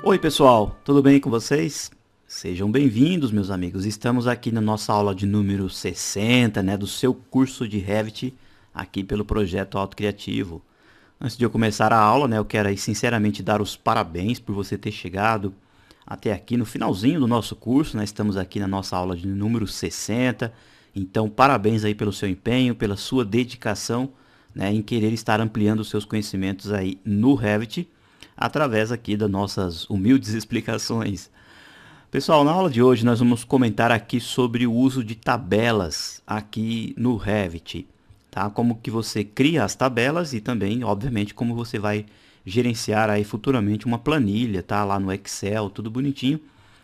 Oi pessoal, tudo bem com vocês? Sejam bem-vindos, meus amigos. Estamos aqui na nossa aula de número 60, do seu curso de Revit, aqui pelo projeto Auto Criativo. Antes de eu começar a aula, eu quero aí sinceramente dar os parabéns por você ter chegado até aqui no finalzinho do nosso curso. Estamos aqui na nossa aula de número 60. Então, parabéns aí pelo seu empenho, pela sua dedicação, em querer estar ampliando os seus conhecimentos aí no Revit, através aqui das nossas humildes explicações. Pessoal, na aula de hoje nós vamos comentar aqui sobre o uso de tabelas aqui no Revit, tá? Como que você cria as tabelas e também, obviamente, como você vai gerenciar aí futuramente uma planilha, tá? Lá no Excel, tudo bonitinho,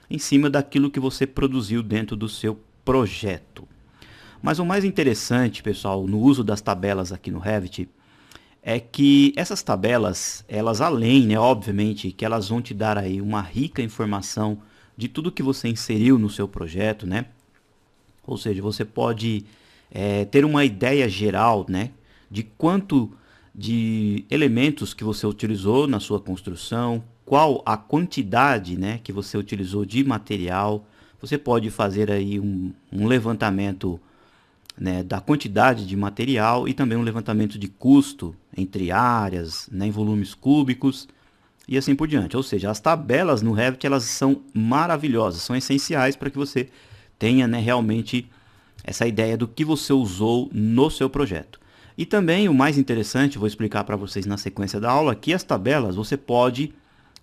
em cima daquilo que você produziu dentro do seu projeto. Mas o mais interessante, pessoal, no uso das tabelas aqui no Revit, é que essas tabelas, elas além, obviamente, que elas vão te dar aí uma rica informação de tudo que você inseriu no seu projeto, Ou seja, você pode ter uma ideia geral, de quanto de elementos que você utilizou na sua construção, qual a quantidade, que você utilizou de material. Você pode fazer aí um levantamento da quantidade de material e também um levantamento de custo entre áreas, em volumes cúbicos e assim por diante. Ou seja, as tabelas no Revit elas são maravilhosas, são essenciais para que você tenha realmente essa ideia do que você usou no seu projeto. E também o mais interessante, vou explicar para vocês na sequência da aula, que as tabelas você pode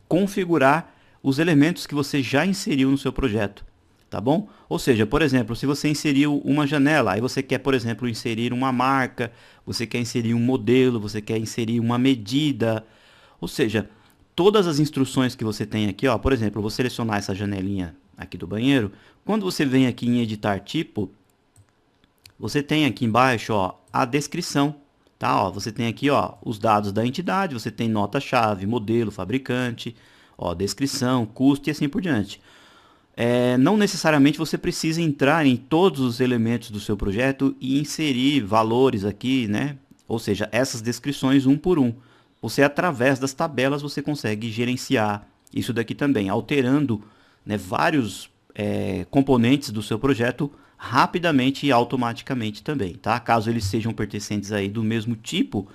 configurar os elementos que você já inseriu no seu projeto. Tá bom? Ou seja, por exemplo, se você inseriu uma janela, aí você quer, por exemplo, inserir uma marca, você quer inserir um modelo, você quer inserir uma medida. Ou seja, todas as instruções que você tem aqui, por exemplo, eu vou selecionar essa janelinha aqui do banheiro. Quando você vem aqui em editar tipo, você tem aqui embaixo, a descrição, tá? Você tem aqui, os dados da entidade, você tem nota-chave, modelo, fabricante, descrição, custo e assim por diante. Não necessariamente você precisa entrar em todos os elementos do seu projeto e inserir valores aqui, Ou seja, essas descrições um por um. Você, através das tabelas, você consegue gerenciar isso daqui também, alterando vários componentes do seu projeto rapidamente e automaticamente também, tá? Caso eles sejam pertencentes aí do mesmo tipo,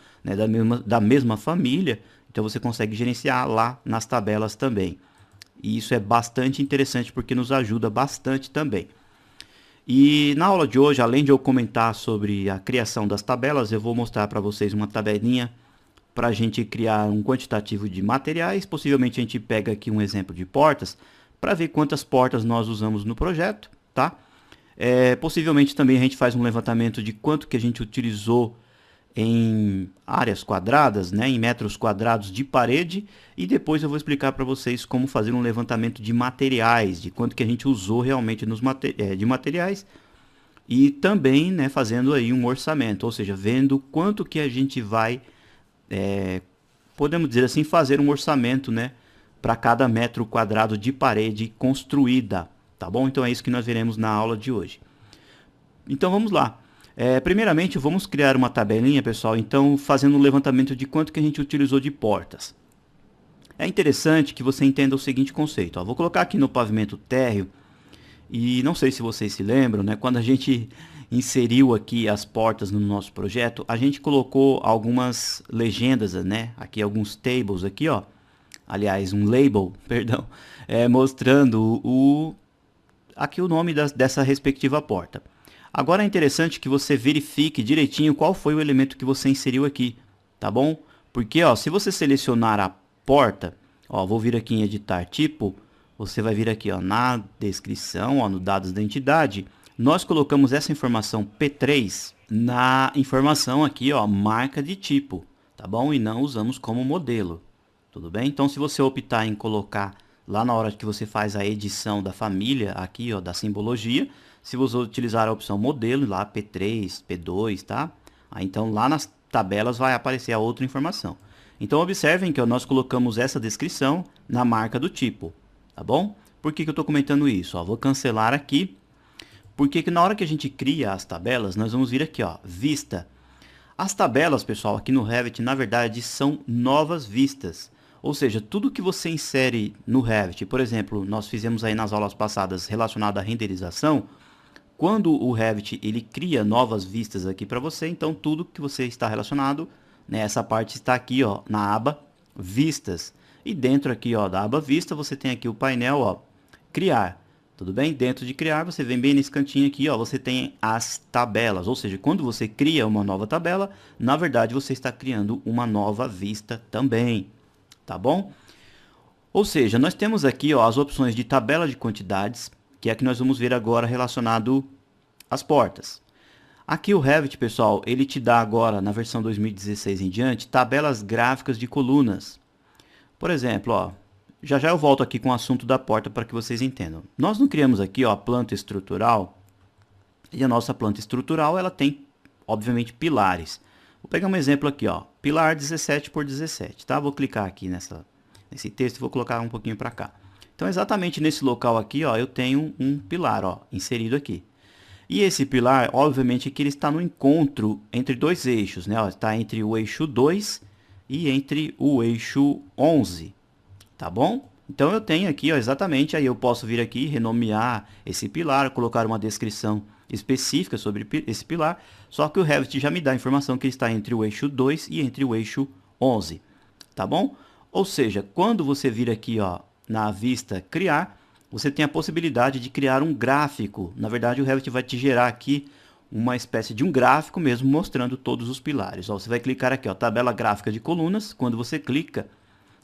da mesma família, então você consegue gerenciar lá nas tabelas também. E isso é bastante interessante porque nos ajuda bastante também. E na aula de hoje, além de eu comentar sobre a criação das tabelas, eu vou mostrar para vocês uma tabelinha para a gente criar um quantitativo de materiais. Possivelmente a gente pega aqui um exemplo de portas para ver quantas portas nós usamos no projeto, tá? Possivelmente também a gente faz um levantamento de quanto que a gente utilizou em áreas quadradas, em metros quadrados de parede, e depois eu vou explicar para vocês como fazer um levantamento de materiais, de quanto que a gente usou realmente de materiais, e também fazendo aí um orçamento, ou seja, vendo quanto que a gente vai, podemos dizer assim, fazer um orçamento para cada metro quadrado de parede construída, tá bom? Então é isso que nós veremos na aula de hoje. Então vamos lá. Primeiramente, vamos criar uma tabelinha, pessoal, então fazendo um levantamento de quanto que a gente utilizou de portas. É interessante que você entenda o seguinte conceito. Vou colocar aqui no pavimento térreo, e não sei se vocês se lembram, quando a gente inseriu aqui as portas no nosso projeto, a gente colocou algumas legendas, aqui alguns tables aqui, aliás, um label, perdão, mostrando aqui o nome dessa respectiva porta. Agora é interessante que você verifique direitinho qual foi o elemento que você inseriu aqui, tá bom? Porque, se você selecionar a porta, vou vir aqui em editar tipo, você vai vir aqui, na descrição, no dados da entidade, nós colocamos essa informação P3 na informação aqui, marca de tipo, tá bom? E não usamos como modelo, tudo bem? Então, se você optar em colocar lá na hora que você faz a edição da família, aqui, da simbologia, se você utilizar a opção modelo, lá P3, P2, tá? Então lá nas tabelas vai aparecer a outra informação. Então observem que nós colocamos essa descrição na marca do tipo, tá bom? Por que eu estou comentando isso? Vou cancelar aqui, porque na hora que a gente cria as tabelas, nós vamos vir aqui, vista. As tabelas, pessoal, aqui no Revit, na verdade, são novas vistas. Ou seja, tudo que você insere no Revit, por exemplo, nós fizemos aí nas aulas passadas relacionado à renderização, quando o Revit ele cria novas vistas aqui para você, então tudo que você está relacionado, né, essa parte está aqui, ó, na aba Vistas. E dentro aqui, ó, da aba Vista, você tem aqui o painel, ó, Criar. Tudo bem? Dentro de Criar, você vem bem nesse cantinho aqui, ó, você tem as tabelas. Ou seja, quando você cria uma nova tabela, na verdade você está criando uma nova vista também. Tá bom? Ou seja, nós temos aqui, ó, as opções de tabela de quantidades, que é a que nós vamos ver agora relacionado às portas. Aqui o Revit, pessoal, ele te dá agora, na versão 2016 em diante, tabelas gráficas de colunas. Por exemplo, ó, já eu volto aqui com o assunto da porta para que vocês entendam. Nós não criamos aqui, ó, a planta estrutural, e a nossa planta estrutural, ela tem, obviamente, pilares. Vou pegar um exemplo aqui, ó, pilar 17 por 17, tá? Vou clicar aqui nesse texto e vou colocar um pouquinho para cá. Então, exatamente nesse local aqui, ó, eu tenho um pilar, ó, inserido aqui. E esse pilar, obviamente, que ele está no encontro entre dois eixos, né? Ó, está entre o eixo 2 e entre o eixo 11, tá bom? Então, eu tenho aqui, ó, exatamente, aí eu posso vir aqui, renomear esse pilar, colocar uma descrição específica sobre esse pilar, só que o Revit já me dá a informação que ele está entre o eixo 2 e entre o eixo 11, tá bom? Ou seja, quando você vir aqui, ó, na vista Criar, você tem a possibilidade de criar um gráfico. Na verdade, o Revit vai te gerar aqui uma espécie de um gráfico mesmo, mostrando todos os pilares. Ó, você vai clicar aqui, ó, tabela gráfica de colunas. Quando você clica,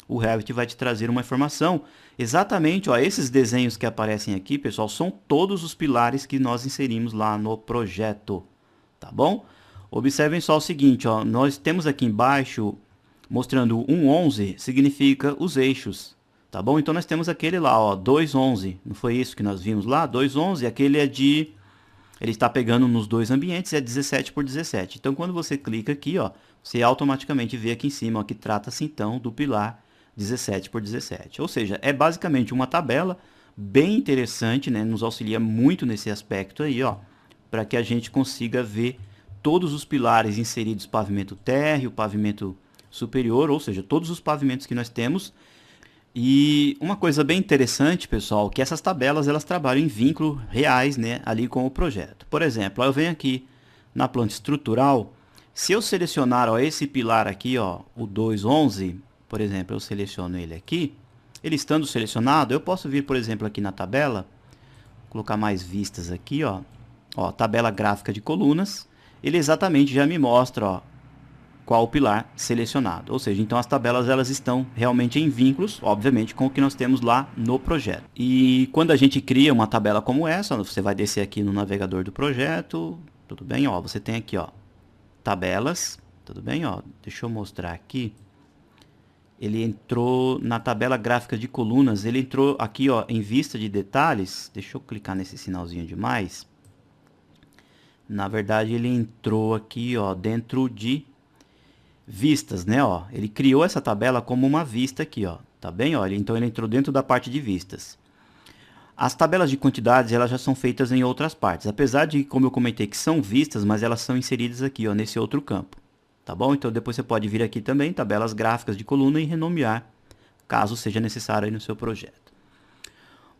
o Revit vai te trazer uma informação. Exatamente, ó, esses desenhos que aparecem aqui, pessoal, são todos os pilares que nós inserimos lá no projeto. Tá bom? Observem só o seguinte, ó, nós temos aqui embaixo, mostrando 1,11, significa os eixos. Tá bom? Então, nós temos aquele lá, ó, 2,11. Não foi isso que nós vimos lá? 2,11, aquele é de... Ele está pegando nos dois ambientes, é 17 por 17. Então, quando você clica aqui, ó, você automaticamente vê aqui em cima, ó, que trata-se, então, do pilar 17 por 17. Ou seja, é basicamente uma tabela bem interessante, né? Nos auxilia muito nesse aspecto aí, ó, para que a gente consiga ver todos os pilares inseridos, pavimento térreo, pavimento superior, ou seja, todos os pavimentos que nós temos. E uma coisa bem interessante, pessoal, que essas tabelas elas trabalham em vínculo reais, né, ali com o projeto. Por exemplo, eu venho aqui na planta estrutural, se eu selecionar, ó, esse pilar aqui, ó, o 2,11, por exemplo, eu seleciono ele aqui, ele estando selecionado, eu posso vir, por exemplo, aqui na tabela, colocar mais vistas aqui, ó, tabela gráfica de colunas, ele exatamente já me mostra, ó, qual o pilar selecionado. Ou seja, então as tabelas elas estão realmente em vínculos, obviamente, com o que nós temos lá no projeto. E quando a gente cria uma tabela como essa, você vai descer aqui no navegador do projeto, tudo bem? Ó, você tem aqui, ó, tabelas, tudo bem? Ó, deixa eu mostrar aqui. Ele entrou na tabela gráfica de colunas, ele entrou aqui, ó, em vista de detalhes. Deixa eu clicar nesse sinalzinho de mais. Na verdade, ele entrou aqui, ó, dentro de vistas, né, ó. Ele criou essa tabela como uma vista aqui, ó. Tá bem, ó? Então ele entrou dentro da parte de vistas. As tabelas de quantidades, elas já são feitas em outras partes. Apesar de, como eu comentei, que são vistas, mas elas são inseridas aqui, ó, nesse outro campo. Tá bom? Então depois você pode vir aqui também, tabelas gráficas de coluna e renomear, caso seja necessário aí no seu projeto.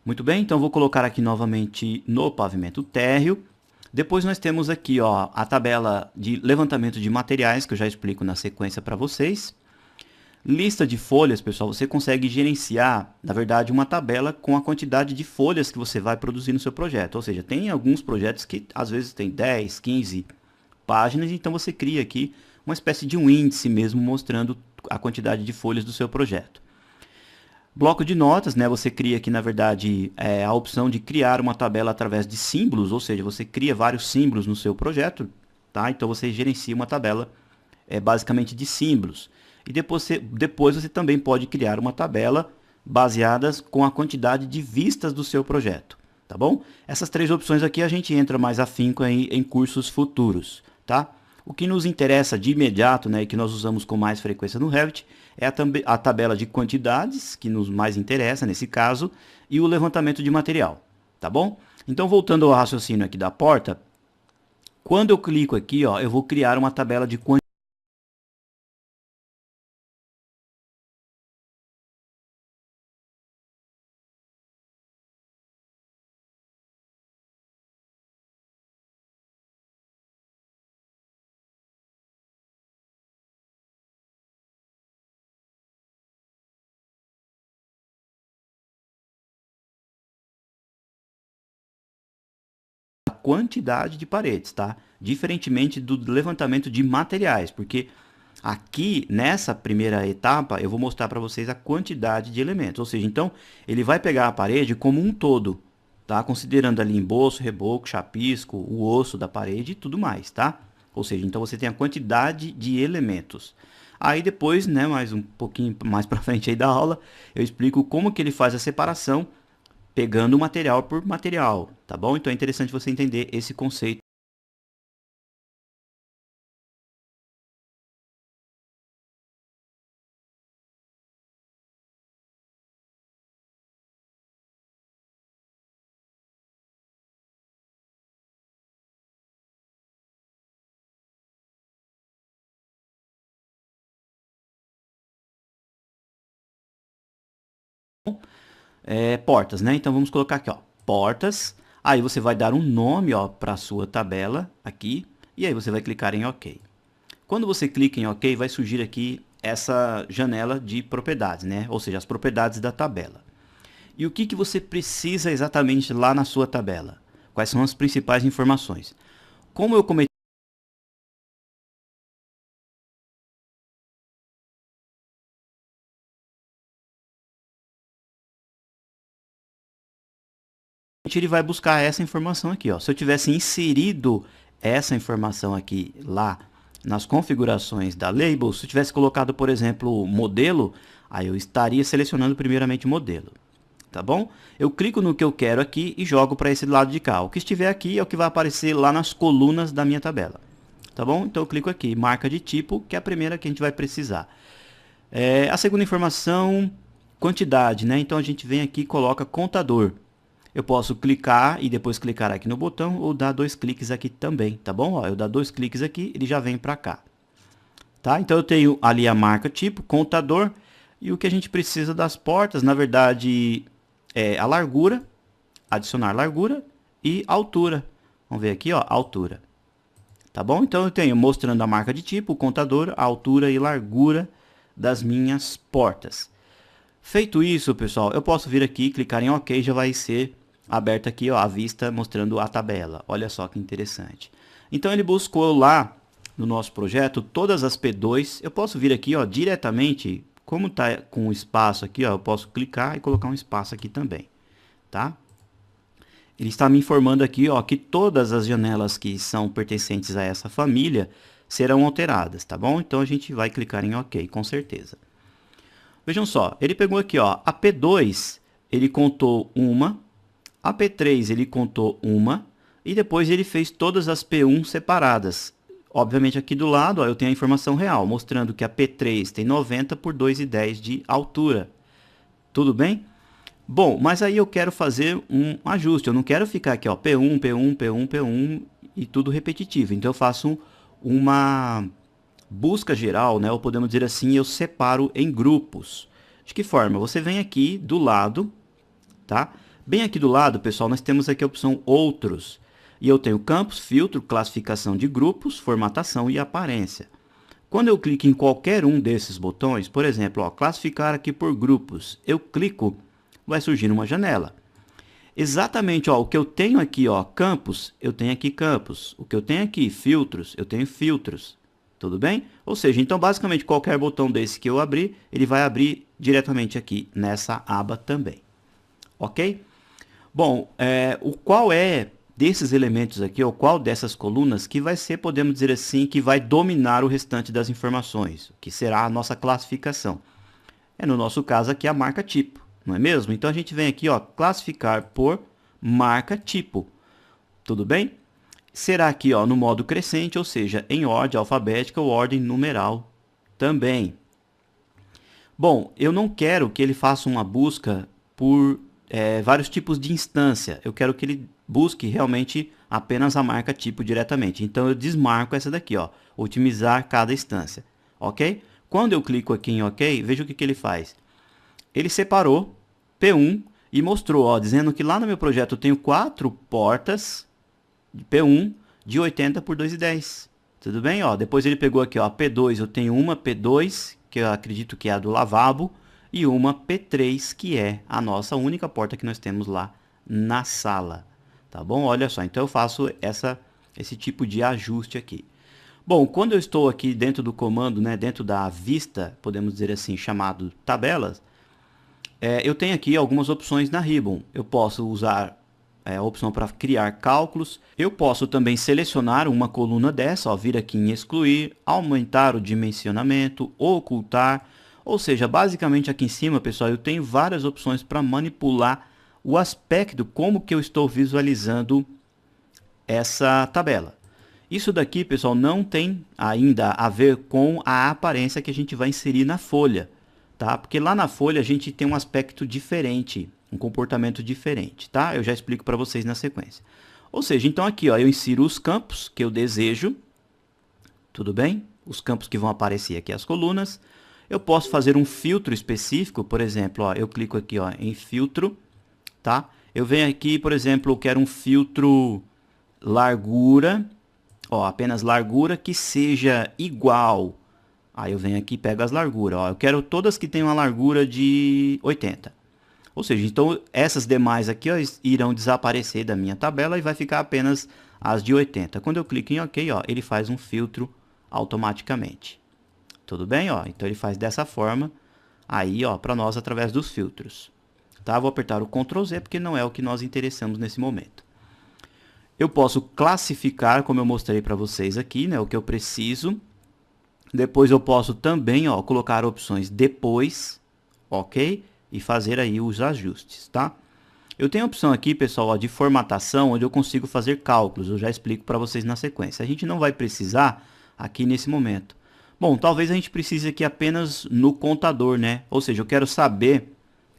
Muito bem, então vou colocar aqui novamente no pavimento térreo. Depois nós temos aqui, ó, a tabela de levantamento de materiais, que eu já explico na sequência para vocês. Lista de folhas, pessoal, você consegue gerenciar, na verdade, uma tabela com a quantidade de folhas que você vai produzir no seu projeto. Ou seja, tem alguns projetos que às vezes tem 10, 15 páginas, então você cria aqui uma espécie de um índice mesmo mostrando a quantidade de folhas do seu projeto. Bloco de notas, né? Você cria aqui, na verdade, a opção de criar uma tabela através de símbolos, ou seja, você cria vários símbolos no seu projeto, tá? Então você gerencia uma tabela basicamente de símbolos. E depois você também pode criar uma tabela baseada com a quantidade de vistas do seu projeto, tá bom? Essas três opções aqui a gente entra mais afinco em cursos futuros, tá? O que nos interessa de imediato, né, e que nós usamos com mais frequência no Revit, é a tabela de quantidades, que nos mais interessa nesse caso, e o levantamento de material, tá bom? Então, voltando ao raciocínio aqui da porta, quando eu clico aqui, ó, eu vou criar uma tabela de quantidades. quantidade de paredes, tá? Diferentemente do levantamento de materiais, porque aqui nessa primeira etapa eu vou mostrar para vocês a quantidade de elementos, ou seja, então ele vai pegar a parede como um todo, tá? Considerando ali emboço, reboco, chapisco, o osso da parede e tudo mais, tá? Ou seja, então você tem a quantidade de elementos. Aí depois, né, mais um pouquinho mais para frente aí da aula, eu explico como que ele faz a separação pegando material por material, tá bom? Então é interessante você entender esse conceito. Portas, né? Então vamos colocar aqui, ó, portas. Aí você vai dar um nome, ó, para a sua tabela aqui, e aí você vai clicar em OK. Quando você clica em OK, vai surgir aqui essa janela de propriedades, né? Ou seja, as propriedades da tabela. E o que que você precisa exatamente lá na sua tabela? Quais são as principais informações? Como eu cometi, ele vai buscar essa informação aqui, ó. Se eu tivesse inserido essa informação aqui lá nas configurações da label, se eu tivesse colocado, por exemplo, modelo, aí eu estaria selecionando primeiramente modelo, tá bom? Eu clico no que eu quero aqui e jogo para esse lado de cá. O que estiver aqui é o que vai aparecer lá nas colunas da minha tabela, tá bom? Então eu clico aqui, marca de tipo, que é a primeira que a gente vai precisar. A segunda informação, quantidade, né? Então a gente vem aqui e coloca contador. Eu posso clicar e depois clicar aqui no botão ou dar 2 cliques aqui também, tá bom? Ó, eu dar 2 cliques aqui, ele já vem para cá. Tá? Então eu tenho ali a marca tipo, contador, e o que a gente precisa das portas, na verdade, é a largura, adicionar largura e altura. Vamos ver aqui, ó, altura. Tá bom? Então eu tenho mostrando a marca de tipo, o contador, a altura e largura das minhas portas. Feito isso, pessoal, eu posso vir aqui, clicar em OK, já vai ser aberta aqui, ó, a vista mostrando a tabela. Olha só que interessante. Então ele buscou lá no nosso projeto todas as P2. Eu posso vir aqui, ó, diretamente, como está com o espaço aqui, ó, eu posso clicar e colocar um espaço aqui também, tá? Ele está me informando aqui, ó, que todas as janelas que são pertencentes a essa família serão alteradas, tá bom? Então a gente vai clicar em OK, com certeza. Vejam só, ele pegou aqui, ó, a P2, ele contou uma, a P3 ele contou uma, e depois ele fez todas as P1 separadas. Obviamente aqui do lado, ó, eu tenho a informação real, mostrando que a P3 tem 90 por 2,10 de altura. Tudo bem? Bom, mas aí eu quero fazer um ajuste, eu não quero ficar aqui, ó, P1, P1, P1, P1 e tudo repetitivo. Então eu faço uma busca geral, né? Ou podemos dizer assim, eu separo em grupos. De que forma? Você vem aqui do lado, tá? Bem aqui do lado, pessoal, nós temos aqui a opção Outros. E eu tenho campos, filtro, classificação de grupos, formatação e aparência. Quando eu clico em qualquer um desses botões, por exemplo, ó, classificar aqui por grupos, eu clico, vai surgir uma janela. Exatamente, ó, o que eu tenho aqui, ó, campos, eu tenho aqui campos. O que eu tenho aqui, filtros, eu tenho filtros. Tudo bem? Ou seja, então basicamente qualquer botão desse que eu abrir, ele vai abrir diretamente aqui nessa aba também. Ok? Bom, o qual é desses elementos aqui, ou qual dessas colunas que vai ser, podemos dizer assim, que vai dominar o restante das informações, que será a nossa classificação. No nosso caso aqui a marca tipo, não é mesmo? Então a gente vem aqui, ó, classificar por marca tipo. Tudo bem? Será aqui, ó, no modo crescente, ou seja, em ordem alfabética ou ordem numeral também. Bom, eu não quero que ele faça uma busca por vários tipos de instância. Eu quero que ele busque realmente apenas a marca tipo diretamente. Então eu desmarco essa daqui, ó, otimizar cada instância, ok? Quando eu clico aqui em OK, veja o que ele faz. Ele separou P1 e mostrou, ó, dizendo que lá no meu projeto eu tenho 4 portas de P1 de 80 por 2,10. Tudo bem? Ó, depois ele pegou aqui, ó, P2, eu tenho uma P2, que eu acredito que é a do lavabo, e uma P3, que é a nossa única porta que nós temos lá na sala. tá bom? Olha só, então eu faço esse tipo de ajuste aqui. Bom, quando eu estou aqui dentro do comando, né, dentro da vista, podemos dizer assim, chamado tabelas, eu tenho aqui algumas opções na Ribbon. Eu posso usar a opção para criar cálculos. Eu posso também selecionar uma coluna dessa, ó, vir aqui em excluir, aumentar o dimensionamento, ocultar. Ou seja, basicamente aqui em cima, pessoal, eu tenho várias opções para manipular o aspecto, como que eu estou visualizando essa tabela. Isso daqui, pessoal, não tem ainda a ver com a aparência que a gente vai inserir na folha, tá? Porque lá na folha a gente tem um aspecto diferente, um comportamento diferente, tá? Eu já explico para vocês na sequência. Ou seja, então aqui, ó, eu insiro os campos que eu desejo, tudo bem? Os campos que vão aparecer aqui, as colunas. Eu posso fazer um filtro específico, por exemplo, ó, eu clico aqui, ó, em filtro, tá? Eu venho aqui, por exemplo, eu quero um filtro largura, ó, apenas largura que seja igual. Aí eu venho aqui e pego as larguras. Ó, eu quero todas que tenham uma largura de 80. Ou seja, então essas demais aqui, ó, irão desaparecer da minha tabela e vai ficar apenas as de 80. Quando eu clico em OK, ó, ele faz um filtro automaticamente. Tudo bem? Ó, então ele faz dessa forma aí, ó, para nós através dos filtros. Tá? Vou apertar o Ctrl Z porque não é o que nós interessamos nesse momento. Eu posso classificar, como eu mostrei para vocês aqui, né, o que eu preciso. Depois eu posso também, ó, colocar opções depois, ok? E fazer aí os ajustes, tá? Eu tenho a opção aqui, pessoal, ó, de formatação, onde eu consigo fazer cálculos. Eu já explico para vocês na sequência. A gente não vai precisar aqui nesse momento. Bom, talvez a gente precise aqui apenas no contador, né? Ou seja, eu quero saber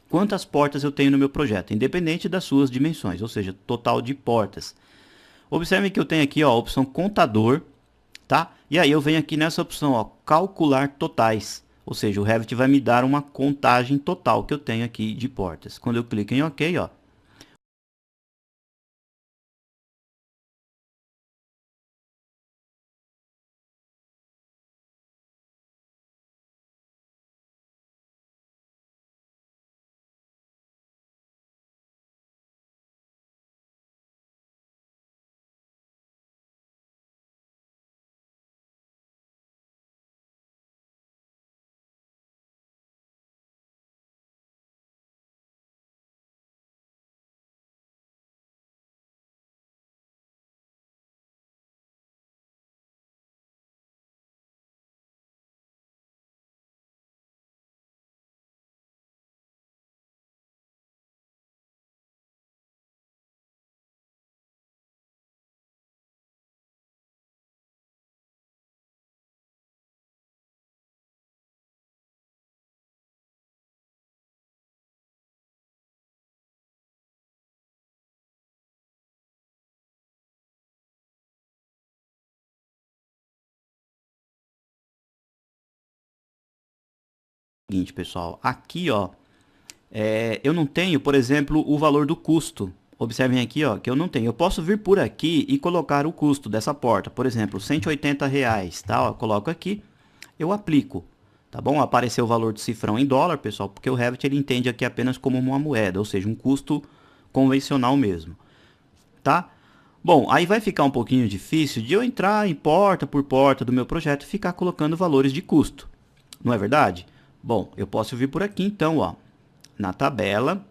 quantas portas eu tenho no meu projeto, independente das suas dimensões, ou seja, total de portas. Observe que eu tenho aqui, ó, a opção contador, tá? E aí eu venho aqui nessa opção, ó, calcular totais. Ou seja, o Revit vai me dar uma contagem total que eu tenho aqui de portas. Quando eu clico em OK, ó, seguinte, pessoal, aqui, ó, eu não tenho, por exemplo, o valor do custo. Observem aqui, ó, que eu não tenho. Eu posso vir por aqui e colocar o custo dessa porta. Por exemplo, R$ 180, tá? Ó, eu coloco aqui, eu aplico. Tá bom? Apareceu o valor do cifrão em dólar, pessoal, porque o Revit ele entende aqui apenas como uma moeda, ou seja, um custo convencional mesmo. Tá? Bom, aí vai ficar um pouquinho difícil de eu entrar em porta por porta do meu projeto e ficar colocando valores de custo. Não é verdade? Bom, eu posso vir por aqui então, ó, na tabela,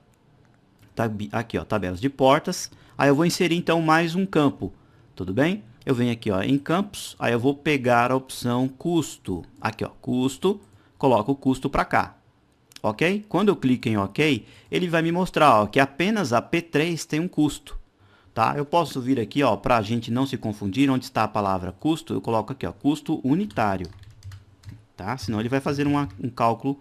aqui, ó, tabelas de portas. Aí eu vou inserir então mais um campo, tudo bem? Eu venho aqui, ó, em campos, aí eu vou pegar a opção custo. Aqui, ó, custo, coloco o custo para cá. Ok? Quando eu clico em OK, ele vai me mostrar, ó, que apenas a P3 tem um custo. Tá? Eu posso vir aqui, ó, para a gente não se confundir, onde está a palavra custo, eu coloco aqui, ó, custo unitário. Tá? Senão ele vai fazer um cálculo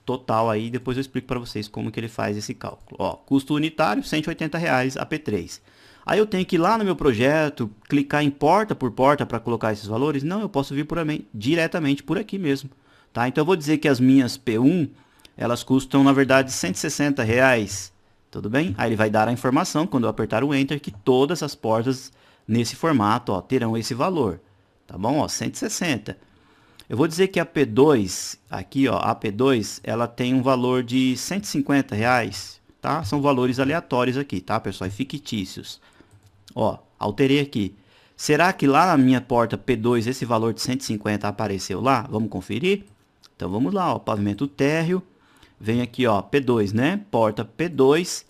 total aí, depois eu explico para vocês como que ele faz esse cálculo. Ó, custo unitário, R$ 180 a P3. Aí eu tenho que ir lá no meu projeto, clicar em porta por porta para colocar esses valores? Não, eu posso vir diretamente por aqui mesmo. Tá? Então eu vou dizer que as minhas P1, elas custam na verdade R$ 160. Tudo bem? Aí ele vai dar a informação, quando eu apertar o Enter, que todas as portas nesse formato, ó, terão esse valor. Tá bom? Ó, 160. Eu vou dizer que a P2, aqui, ó, a P2, ela tem um valor de R$ 150, tá? São valores aleatórios aqui, tá, pessoal? E fictícios. Ó, alterei aqui. Será que lá na minha porta P2 esse valor de 150 apareceu lá? Vamos conferir? Então vamos lá, ó, pavimento térreo. Vem aqui, ó, P2, né? Porta P2,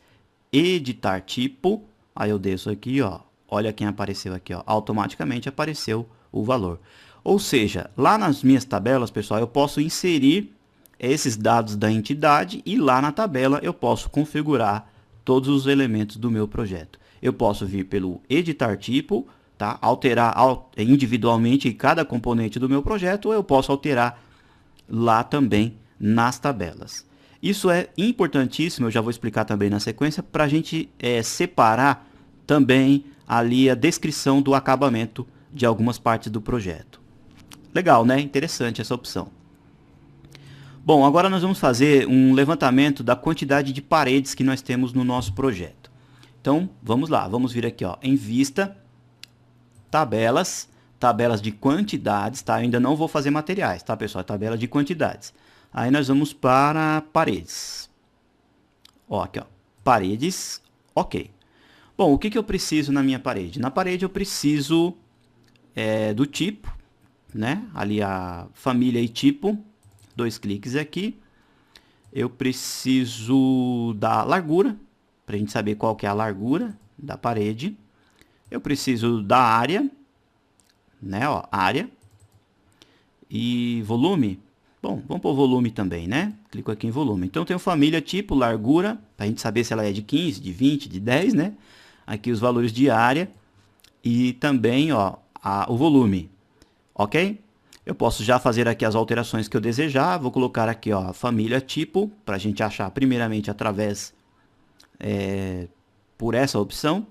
editar tipo. Aí eu desço aqui, ó. Olha quem apareceu aqui, ó. Automaticamente apareceu o valor. Ou seja, lá nas minhas tabelas, pessoal, eu posso inserir esses dados da entidade e lá na tabela eu posso configurar todos os elementos do meu projeto. Eu posso vir pelo editar tipo, tá? Alterar individualmente cada componente do meu projeto, ou eu posso alterar lá também nas tabelas. Isso é importantíssimo, eu já vou explicar também na sequência, para a gente separar também ali a descrição do acabamento de algumas partes do projeto. Legal, né? Interessante essa opção. Bom, agora nós vamos fazer um levantamento da quantidade de paredes que nós temos no nosso projeto. Então, vamos lá, vamos vir aqui, ó, em vista, tabelas, tabelas de quantidades, tá? Eu ainda não vou fazer materiais, tá, pessoal? Tabela de quantidades. Aí nós vamos para paredes. Ó, aqui, ó, paredes, ok. Bom, o que que eu preciso na minha parede? Na parede eu preciso do tipo, né? Ali a família e tipo. 2 cliques aqui. Eu preciso da largura, para a gente saber qual que é a largura da parede. Eu preciso da área, né? Ó, área. E volume. Bom, vamos pôr volume também, né? Clico aqui em volume. Então, eu tenho família, tipo, largura, para a gente saber se ela é de 15, de 20, de 10, né? Aqui os valores de área e também, ó, o volume, ok? Eu posso já fazer aqui as alterações que eu desejar. Vou colocar aqui, ó, família tipo, para a gente achar primeiramente através por essa opção.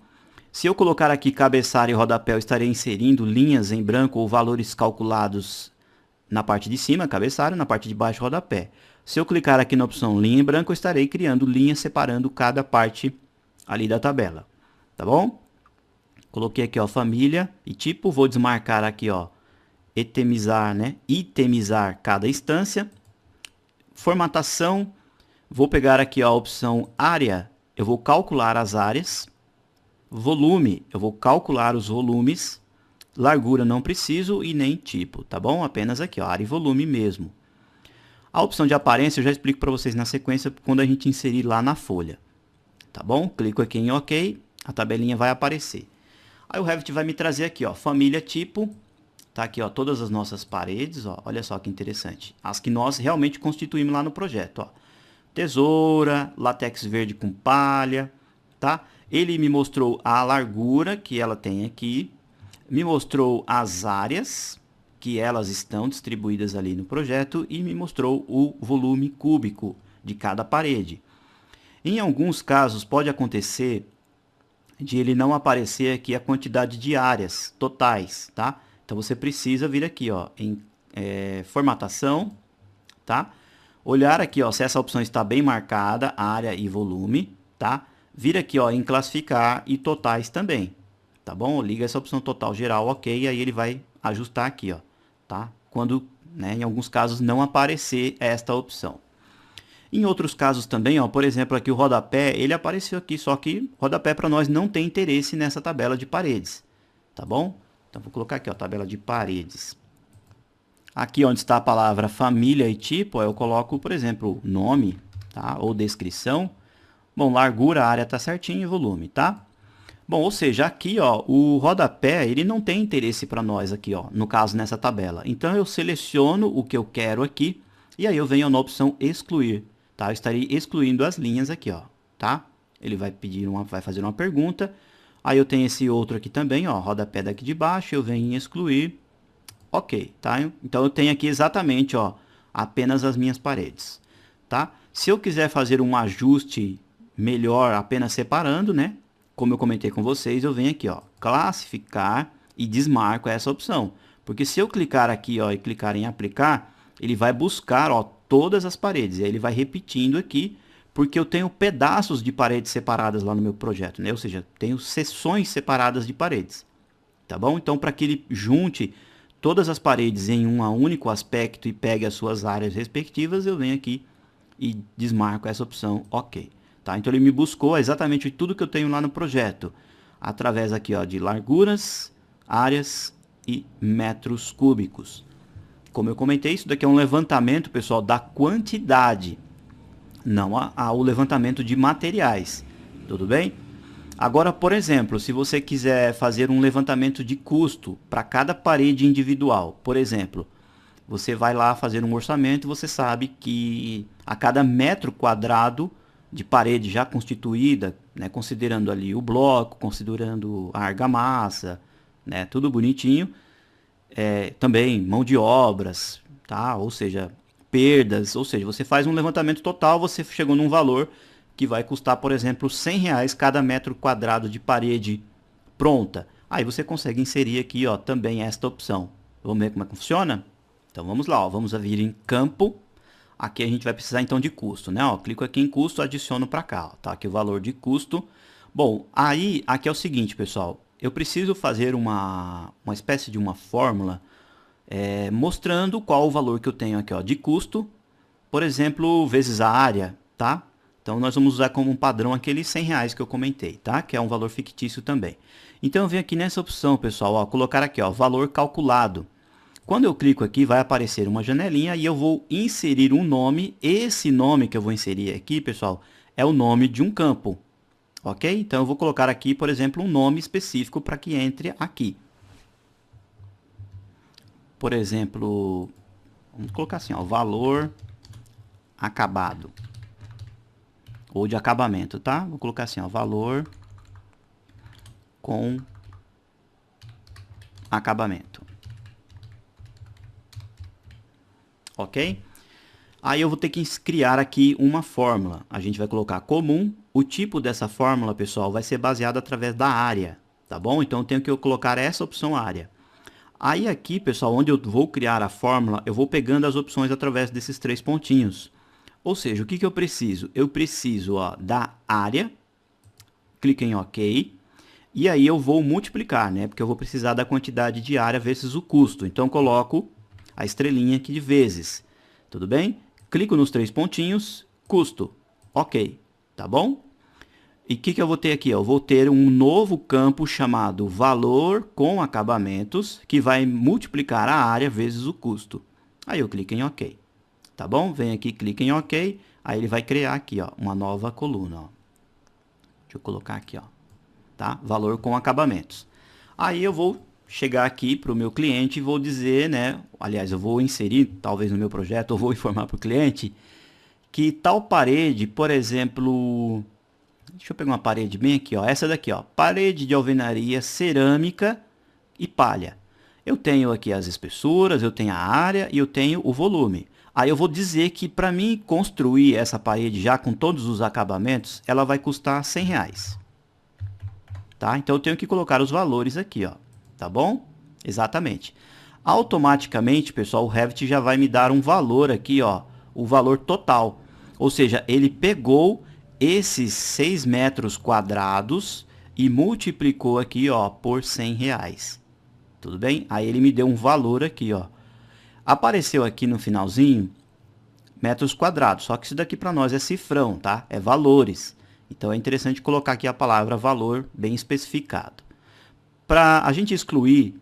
Se eu colocar aqui cabeçalho e rodapé, eu estarei inserindo linhas em branco ou valores calculados na parte de cima, cabeçalho, na parte de baixo, rodapé. Se eu clicar aqui na opção linha em branco, eu estarei criando linhas separando cada parte ali da tabela, tá bom? Coloquei aqui, ó, família e tipo, vou desmarcar aqui, ó, itemizar, né? Itemizar cada instância. Formatação, vou pegar aqui ó, a opção área, eu vou calcular as áreas. Volume, eu vou calcular os volumes. Largura não preciso e nem tipo, tá bom? Apenas aqui, ó, área e volume mesmo. A opção de aparência eu já explico para vocês na sequência quando a gente inserir lá na folha, tá bom? Clico aqui em OK, a tabelinha vai aparecer. Aí o Revit vai me trazer aqui, ó, família tipo. Tá aqui, ó, todas as nossas paredes, ó, olha só que interessante. As que nós realmente constituímos lá no projeto, ó. Tesoura, látex verde com palha, tá? Ele me mostrou a largura que ela tem aqui, me mostrou as áreas que elas estão distribuídas ali no projeto e me mostrou o volume cúbico de cada parede. Em alguns casos pode acontecer de ele não aparecer aqui a quantidade de áreas totais, tá? Então, você precisa vir aqui, ó, em formatação, tá? Olhar aqui, ó, se essa opção está bem marcada, área e volume, tá? Vir aqui, ó, em classificar e totais também, tá bom? Liga essa opção total geral, ok, aí ele vai ajustar aqui, ó, tá? Quando, né, em alguns casos, não aparecer esta opção. Em outros casos também, ó, por exemplo, aqui o rodapé, ele apareceu aqui, só que rodapé para nós não tem interesse nessa tabela de paredes, tá bom? Então, vou colocar aqui, ó, tabela de paredes. Aqui onde está a palavra família e tipo, eu coloco, por exemplo, nome, tá? Ou descrição. Bom, largura, área está certinho e volume, tá? Bom, ou seja, aqui, ó, o rodapé, ele não tem interesse para nós aqui, ó, no caso nessa tabela. Então, eu seleciono o que eu quero aqui e aí eu venho na opção excluir, tá? Eu estarei excluindo as linhas aqui, ó, tá? Ele vai fazer uma pergunta. Aí eu tenho esse outro aqui também, ó, rodapé daqui de baixo, eu venho em excluir. Ok, tá? Então eu tenho aqui exatamente, ó, apenas as minhas paredes, tá? Se eu quiser fazer um ajuste melhor apenas separando, né? Como eu comentei com vocês, eu venho aqui, ó, classificar e desmarco essa opção. Porque se eu clicar aqui, ó, e clicar em aplicar, ele vai buscar, ó, todas as paredes. E aí ele vai repetindo aqui, porque eu tenho pedaços de paredes separadas lá no meu projeto, né? Ou seja, tenho seções separadas de paredes, tá bom? Então, para que ele junte todas as paredes em um único aspecto e pegue as suas áreas respectivas, eu venho aqui e desmarco essa opção OK, tá? Então, ele me buscou exatamente tudo que eu tenho lá no projeto. através aqui, ó, de larguras, áreas e metros cúbicos. Como eu comentei, isso daqui é um levantamento, pessoal, da quantidade, não o levantamento de materiais, tudo bem? Agora, por exemplo, se você quiser fazer um levantamento de custo para cada parede individual, por exemplo, você vai lá fazer um orçamento e você sabe que a cada metro quadrado de parede já constituída, né, considerando ali o bloco, considerando a argamassa, né, tudo bonitinho, também mão de obras, tá? Ou seja, perdas, ou seja, você faz um levantamento total, você chegou num valor que vai custar, por exemplo, R$ 100 cada metro quadrado de parede pronta. Aí você consegue inserir aqui, ó, também esta opção. Vamos ver como é que funciona? Então vamos lá, ó, vamos vir em campo. Aqui a gente vai precisar então de custo, né? Ó, clico aqui em custo, adiciono para cá, ó, tá? Aqui o valor de custo. Bom, aí aqui é o seguinte, pessoal. Eu preciso fazer uma espécie de uma fórmula mostrando qual o valor que eu tenho aqui, ó, de custo, por exemplo, vezes a área, tá? Então nós vamos usar como um padrão aqueles R$ 100 que eu comentei, tá? Que é um valor fictício também. Então eu venho aqui nessa opção, pessoal, ó, colocar aqui, ó, valor calculado. Quando eu clico aqui, vai aparecer uma janelinha e eu vou inserir um nome. Esse nome que eu vou inserir aqui, pessoal, é o nome de um campo. Ok? Então eu vou colocar aqui, por exemplo, um nome específico para que entre aqui. Por exemplo, vamos colocar assim, ó, valor acabado. Ou de acabamento, tá? Vou colocar assim, ó, valor com acabamento. Ok? Aí eu vou ter que criar aqui uma fórmula. A gente vai colocar comum. O tipo dessa fórmula, pessoal, vai ser baseado através da área, tá bom? Então eu tenho que colocar essa opção área. Aí aqui, pessoal, onde eu vou criar a fórmula, eu vou pegando as opções através desses 3 pontinhos. Ou seja, o que eu preciso? Eu preciso, ó, da área, clique em OK, e aí eu vou multiplicar, né? Porque eu vou precisar da quantidade de área vezes o custo. Então coloco a estrelinha aqui de vezes, tudo bem? Clico nos 3 pontinhos, custo, OK, tá bom? E o que eu vou ter aqui? Eu vou ter um novo campo chamado valor com acabamentos, que vai multiplicar a área vezes o custo. Aí eu clico em OK. Tá bom? Vem aqui, clica em OK. Aí ele vai criar aqui, ó, uma nova coluna. Ó. Deixa eu colocar aqui, ó, tá? Valor com acabamentos. Aí eu vou chegar aqui para o meu cliente e vou dizer, né? Aliás, eu vou inserir, talvez no meu projeto, eu vou informar para o cliente que tal parede, por exemplo, deixa eu pegar uma parede bem aqui, ó, essa daqui, ó, parede de alvenaria cerâmica e palha. Eu tenho aqui as espessuras, eu tenho a área e eu tenho o volume. Aí eu vou dizer que para mim construir essa parede já com todos os acabamentos, ela vai custar R$ 100. Tá? Então eu tenho que colocar os valores aqui, ó. Tá bom? Exatamente. Automaticamente, pessoal, o Revit já vai me dar um valor aqui, ó, o valor total. Ou seja, ele pegou esses 6 metros quadrados e multiplicou aqui, ó, por R$ 100. Tudo bem? Aí ele me deu um valor aqui, ó. Apareceu aqui no finalzinho metros quadrados, só que isso daqui para nós é cifrão, tá? É valores. Então é interessante colocar aqui a palavra valor bem especificado. Para a gente excluir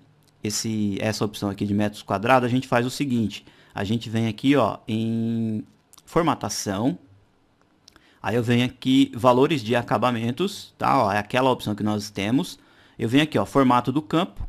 essa opção aqui de metros quadrados, a gente faz o seguinte. A gente vem aqui, ó, em formatação. Aí eu venho aqui, valores de acabamentos, tá? Ó, é aquela opção que nós temos. Eu venho aqui, ó, formato do campo.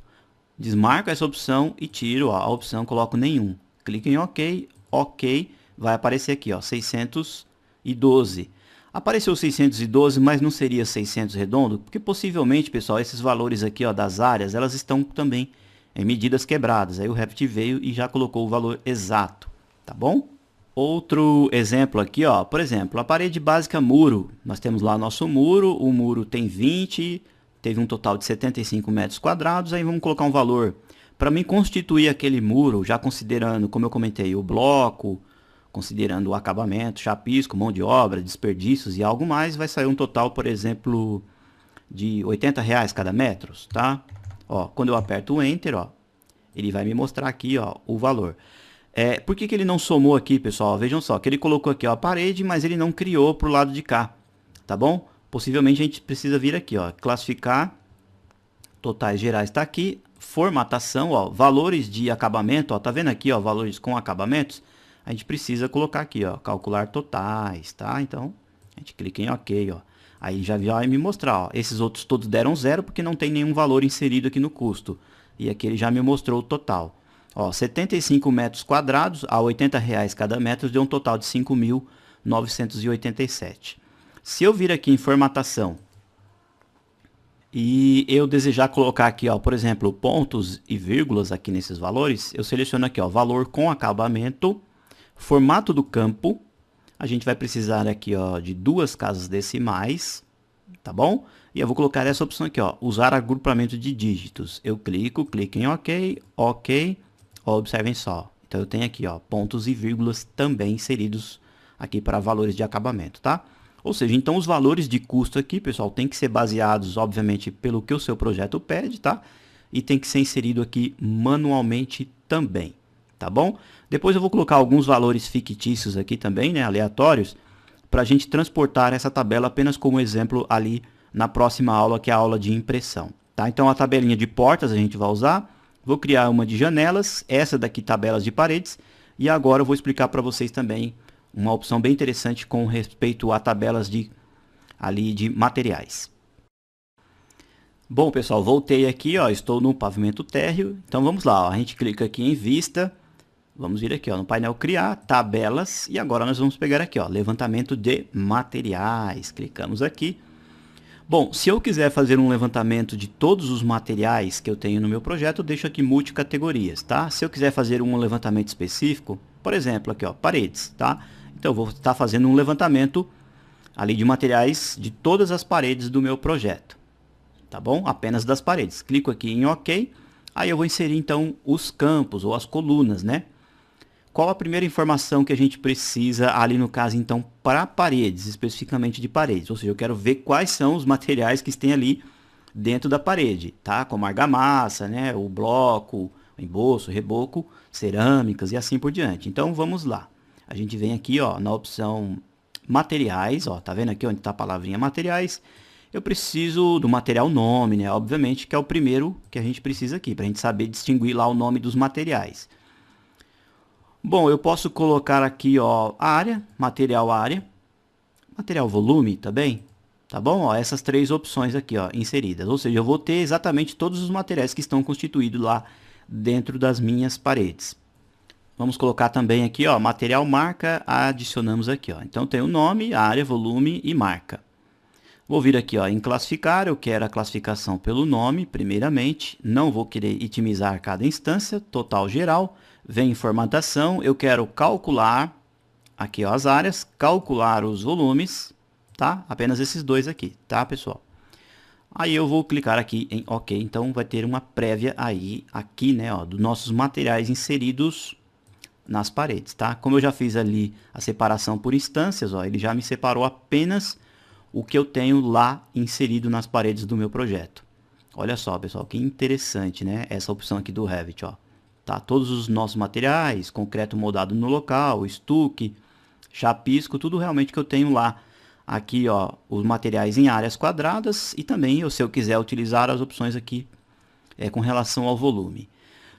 Desmarco essa opção e tiro, ó, a opção, coloco nenhum. Clique em OK, OK, vai aparecer aqui, ó, 612. Apareceu 612, mas não seria 600 redondo? Porque possivelmente, pessoal, esses valores aqui, ó, das áreas, elas estão também em medidas quebradas. Aí o Revit veio e já colocou o valor exato, tá bom? Outro exemplo aqui, ó, por exemplo, a parede básica muro. Nós temos lá nosso muro, o muro tem 20, teve um total de 75 metros quadrados, aí vamos colocar um valor. Para mim constituir aquele muro, já considerando, como eu comentei, o bloco, considerando o acabamento, chapisco, mão de obra, desperdícios e algo mais, vai sair um total, por exemplo, de R$ 80 cada metro, tá? Ó, quando eu aperto o Enter, ó, ele vai me mostrar aqui, ó, o valor. Por que ele não somou aqui, pessoal? Vejam só, que ele colocou aqui, ó, a parede, mas ele não criou para o lado de cá, tá bom? Possivelmente a gente precisa vir aqui, ó, classificar totais gerais está aqui, formatação, ó, valores de acabamento, ó, tá vendo aqui, ó, valores com acabamentos? A gente precisa colocar aqui, ó, calcular totais, tá? Então, a gente clica em OK, ó. Aí já vai me mostrar, ó, esses outros todos deram zero porque não tem nenhum valor inserido aqui no custo. E aqui ele já me mostrou o total. Ó, 75 metros quadrados a R$80 cada metro deu um total de 5.987. Se eu vir aqui em formatação e eu desejar colocar aqui, ó, por exemplo, pontos e vírgulas aqui nesses valores, eu seleciono aqui, ó, valor com acabamento, formato do campo. A gente vai precisar aqui, ó, de 2 casas decimais, tá bom? E eu vou colocar essa opção aqui, ó, usar agrupamento de dígitos. Eu clico em OK, OK. Ó, observem só. Então eu tenho aqui, ó, pontos e vírgulas também inseridos aqui para valores de acabamento, tá? Ou seja, então os valores de custo aqui, pessoal, tem que ser baseados, obviamente, pelo que o seu projeto pede, tá? E tem que ser inserido aqui manualmente também, tá bom? Depois eu vou colocar alguns valores fictícios aqui também, né, aleatórios, para a gente transportar essa tabela apenas como exemplo ali na próxima aula, que é a aula de impressão, tá? Então a tabelinha de portas a gente vai usar, vou criar uma de janelas, essa daqui tabelas de paredes, e agora eu vou explicar para vocês também uma opção bem interessante com respeito a tabelas de materiais. Bom, pessoal, voltei aqui, ó, estou no pavimento térreo. Então vamos lá, ó, a gente clica aqui em vista. Vamos vir aqui, ó, no painel criar, tabelas, e agora nós vamos pegar aqui, ó, levantamento de materiais. Clicamos aqui. Bom, se eu quiser fazer um levantamento de todos os materiais que eu tenho no meu projeto, eu deixo aqui multicategorias, tá? Se eu quiser fazer um levantamento específico, por exemplo, aqui, ó, paredes, tá? Então eu vou estar fazendo um levantamento ali de materiais de todas as paredes do meu projeto, tá bom? Apenas das paredes. Clico aqui em OK, aí eu vou inserir então os campos ou as colunas, né? Qual a primeira informação que a gente precisa ali no caso então para paredes, especificamente de paredes? Ou seja, eu quero ver quais são os materiais que tem ali dentro da parede, tá? Como argamassa, né? O bloco, o emboço, reboco, cerâmicas e assim por diante. Então vamos lá. A gente vem aqui, ó, na opção materiais, ó, tá vendo aqui onde está a palavrinha materiais? Eu preciso do material nome, né? Obviamente que é o primeiro que a gente precisa aqui, para a gente saber distinguir lá o nome dos materiais. Bom, eu posso colocar aqui, ó, área, material volume também, tá bom? Ó, essas 3 opções aqui, ó, inseridas. Ou seja, eu vou ter exatamente todos os materiais que estão constituídos lá dentro das minhas paredes. Vamos colocar também aqui, ó, material marca, adicionamos aqui, ó. Então tem o nome, área, volume e marca. Vou vir aqui, ó, em classificar, eu quero a classificação pelo nome, primeiramente. Não vou querer itemizar cada instância, total geral. Vem em formatação, eu quero calcular, aqui, ó, as áreas, calcular os volumes, tá? Apenas esses 2 aqui, tá, pessoal? Aí eu vou clicar aqui em OK, então vai ter uma prévia aí, aqui, né, ó, dos nossos materiais inseridos nas paredes, tá? Como eu já fiz ali a separação por instâncias, ó, ele já me separou apenas o que eu tenho lá inserido nas paredes do meu projeto. Olha só, pessoal, que interessante, né? Essa opção aqui do Revit, ó. Tá, todos os nossos materiais, concreto moldado no local, estuque, chapisco, tudo realmente que eu tenho lá. Aqui, ó, os materiais em áreas quadradas e também, se eu quiser utilizar as opções aqui com relação ao volume.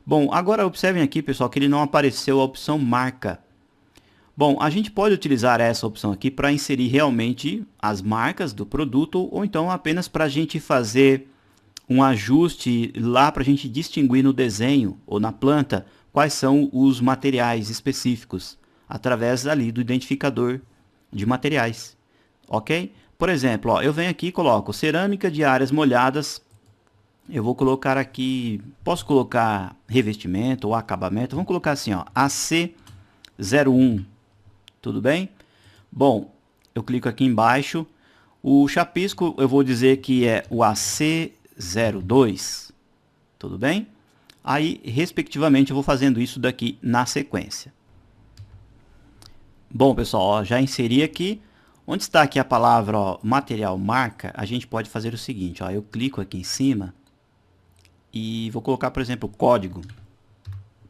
Bom, agora observem aqui, pessoal, que ele não apareceu a opção marca. Bom, a gente pode utilizar essa opção aqui para inserir realmente as marcas do produto ou então apenas para a gente fazer um ajuste lá para a gente distinguir no desenho ou na planta quais são os materiais específicos através ali do identificador de materiais, ok? Por exemplo, ó, eu venho aqui e coloco cerâmica de áreas molhadas. Eu vou colocar aqui, posso colocar revestimento ou acabamento, vamos colocar assim, ó, AC01, tudo bem? Bom, eu clico aqui embaixo, o chapisco eu vou dizer que é o AC02, tudo bem? Aí, respectivamente, eu vou fazendo isso daqui na sequência. Bom, pessoal, ó, já inseri aqui. Onde está aqui a palavra, ó, material marca, a gente pode fazer o seguinte, ó, eu clico aqui em cima e vou colocar, por exemplo, código,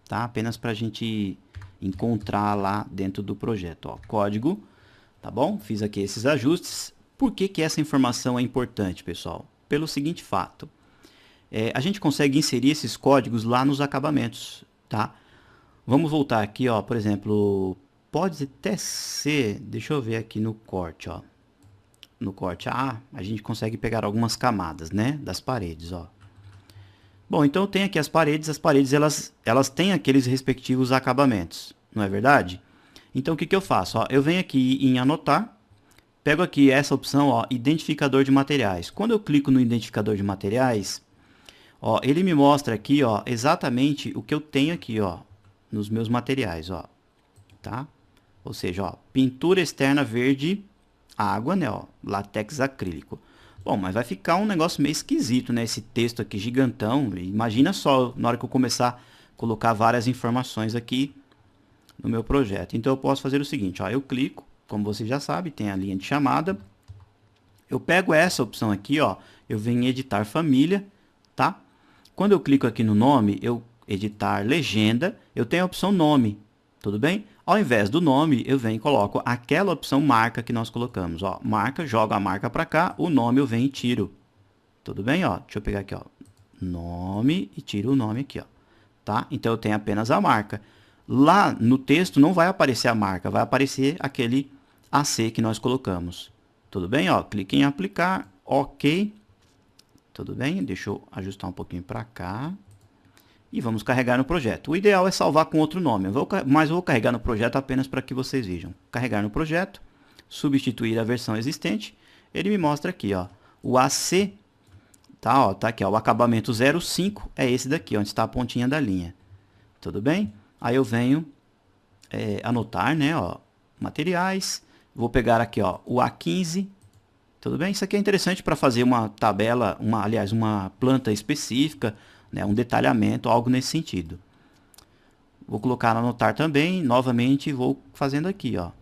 tá? Apenas para a gente encontrar lá dentro do projeto, ó, código, tá bom? Fiz aqui esses ajustes. Por que que essa informação é importante, pessoal? Pelo seguinte fato, a gente consegue inserir esses códigos lá nos acabamentos, tá? Vamos voltar aqui, ó, por exemplo, pode até ser, deixa eu ver aqui no corte, ó. No corte A, a gente consegue pegar algumas camadas, né, das paredes, ó. Bom, então tem aqui as paredes elas têm aqueles respectivos acabamentos, não é verdade? Então o que que eu faço? Ó, eu venho aqui em anotar, pego aqui essa opção, ó, identificador de materiais. Quando eu clico no identificador de materiais, ó, ele me mostra aqui, ó, exatamente o que eu tenho aqui, ó, nos meus materiais, ó, tá? Ou seja, ó, pintura externa verde água, né, ó, látex acrílico. Bom, mas vai ficar um negócio meio esquisito, né, esse texto aqui gigantão. Imagina só na hora que eu começar a colocar várias informações aqui no meu projeto. Então eu posso fazer o seguinte, ó, eu clico, como você já sabe, tem a linha de chamada. Eu pego essa opção aqui, ó, eu venho em editar família, tá? Quando eu clico aqui no nome, eu editar legenda, eu tenho a opção nome, tudo bem? Ao invés do nome, eu venho e coloco aquela opção marca que nós colocamos, ó, marca, jogo a marca para cá, o nome eu venho e tiro, tudo bem? Ó, deixa eu pegar aqui, ó, nome e tiro o nome aqui, ó, tá? Então eu tenho apenas a marca. Lá no texto não vai aparecer a marca, vai aparecer aquele AC que nós colocamos, tudo bem? Ó, clique em aplicar, ok, tudo bem? Deixa eu ajustar um pouquinho para cá. E vamos carregar no projeto. O ideal é salvar com outro nome, mas eu vou carregar no projeto apenas para que vocês vejam. Carregar no projeto, substituir a versão existente. Ele me mostra aqui, ó, o AC, tá, ó, tá aqui, ó, o acabamento 05 é esse daqui, onde está a pontinha da linha. Tudo bem? Aí eu venho anotar, né, ó, materiais. Vou pegar aqui, ó, o A15. Tudo bem? Isso aqui é interessante para fazer uma tabela, aliás, uma planta específica, né, um detalhamento, algo nesse sentido. Vou colocar no anotar também, novamente vou fazendo aqui, ó,